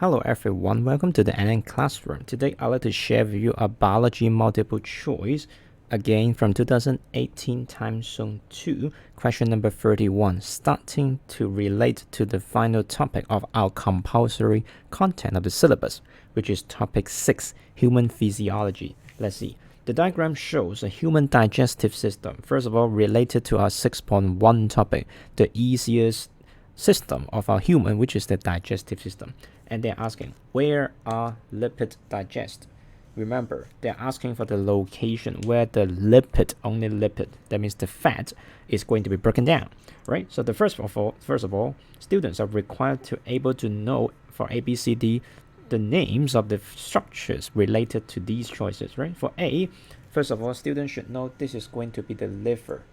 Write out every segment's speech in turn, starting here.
Hello everyone, welcome to the NN Classroom. Today I'd like to share with you a biology multiple choice, again from 2018 time zone 2, question number 31, starting to relate to the final topic of our compulsory content of the syllabus, which is topic 6, human physiology. Let's see. The diagram shows a human digestive system, first of all related to our 6.1 topic, the easiest system of our human, which is the digestive system. And they're asking, where are lipids digest? Remember, they're asking for the location where the lipid, only lipid, that means the fat, is going to be broken down, right? So the first of all, students are required to able to know for ABCD the names of the structures related to these choices, right? For A, first of all, students should know this is going to be the liver.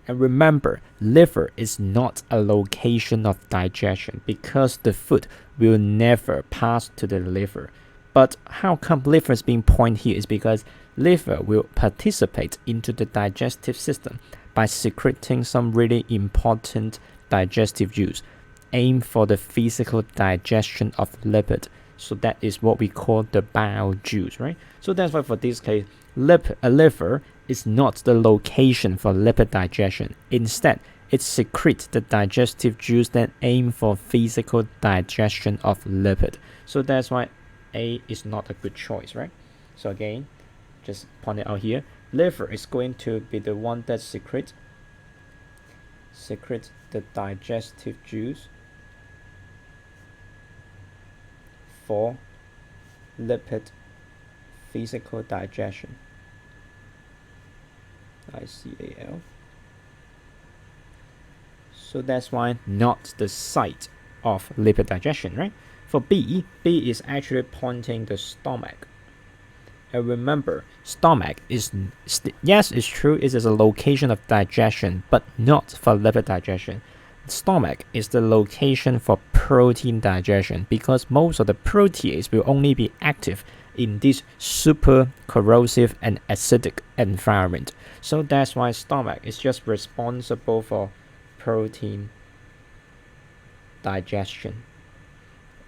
And remember, liver is not a location of digestion because the food will never pass to the liver. But how come liver is being pointed here is because liver will participate into the digestive system by secreting some really important digestive juice, aim for the physical digestion of lipid. So that is what we call the bile juice, right? So that's why for this case, a liver is not the location for lipid digestion. Instead, it secretes the digestive juice that aim for physical digestion of lipid. So that's why A is not a good choice, right? So again, just point it out here. Liver is going to be the one that secretes the digestive juice for lipid physical digestion. ICAL. So that's why not the site of lipid digestion, right? For B is actually pointing the stomach. And remember, stomach is, yes, it's true, it is a location of digestion, but not for lipid digestion. Stomach is the location for protein digestion because most of the protease will only be active in this super corrosive and acidic environment. So that's why stomach is just responsible for protein digestion.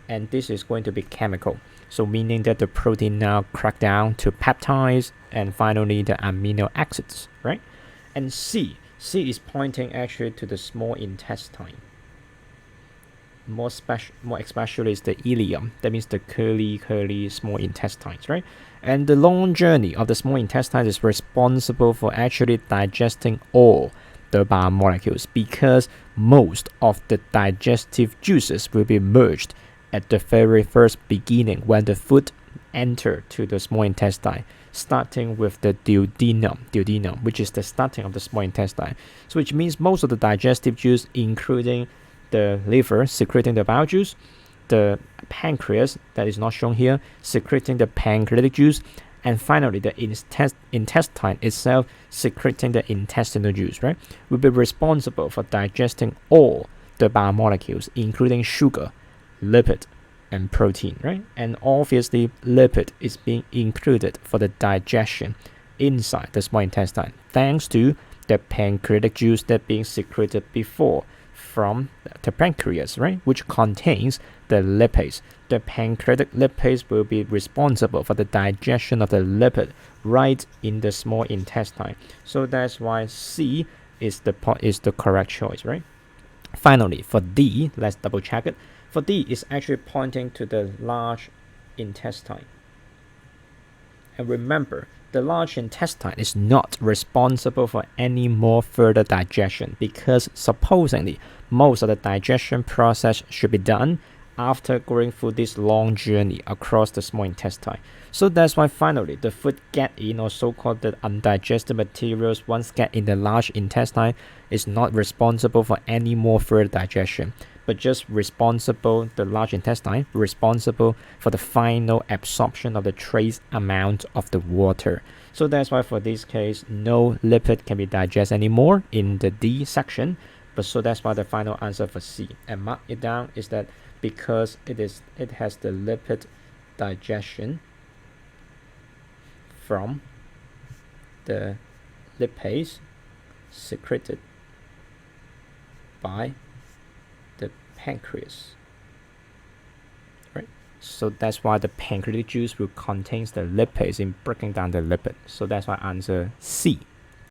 And this is going to be chemical. So meaning that the protein now crack down to peptides and finally the amino acids, right? And C is pointing actually to the small intestine. More especially is the ileum. That means the curly small intestines, right? And the long journey of the small intestine is responsible for actually digesting all the biomolecules because most of the digestive juices will be merged at the very first beginning when the food enter to the small intestine, starting with the duodenum, which is the starting of the small intestine. So which means most of the digestive juice, including the liver secreting the bile juice, the pancreas, that is not shown here, secreting the pancreatic juice, and finally the intestine itself secreting the intestinal juice, right, will be responsible for digesting all the biomolecules, including sugar, lipid, and protein, right? And obviously lipid is being included for the digestion inside the small intestine thanks to the pancreatic juice that being secreted before from the pancreas, right, which contains the lipase. The pancreatic lipase will be responsible for the digestion of the lipid right in the small intestine. So that's why C is the correct choice, right? Finally, for D, let's double check it. For D is actually pointing to the large intestine. And remember, the large intestine is not responsible for any more further digestion because supposedly most of the digestion process should be done after going through this long journey across the small intestine. So that's why finally the food get in, or so-called the undigested materials once get in the large intestine, is not responsible for any more further digestion, but just the large intestine responsible for the final absorption of the trace amount of the water. So that's why for this case, no lipid can be digested anymore in the D section. But so that's why the final answer for C, and mark it down, is that because it has the lipid digestion from the lipase secreted by the pancreas, right? So that's why the pancreatic juice will contain the lipids in breaking down the lipid. So that's why answer C.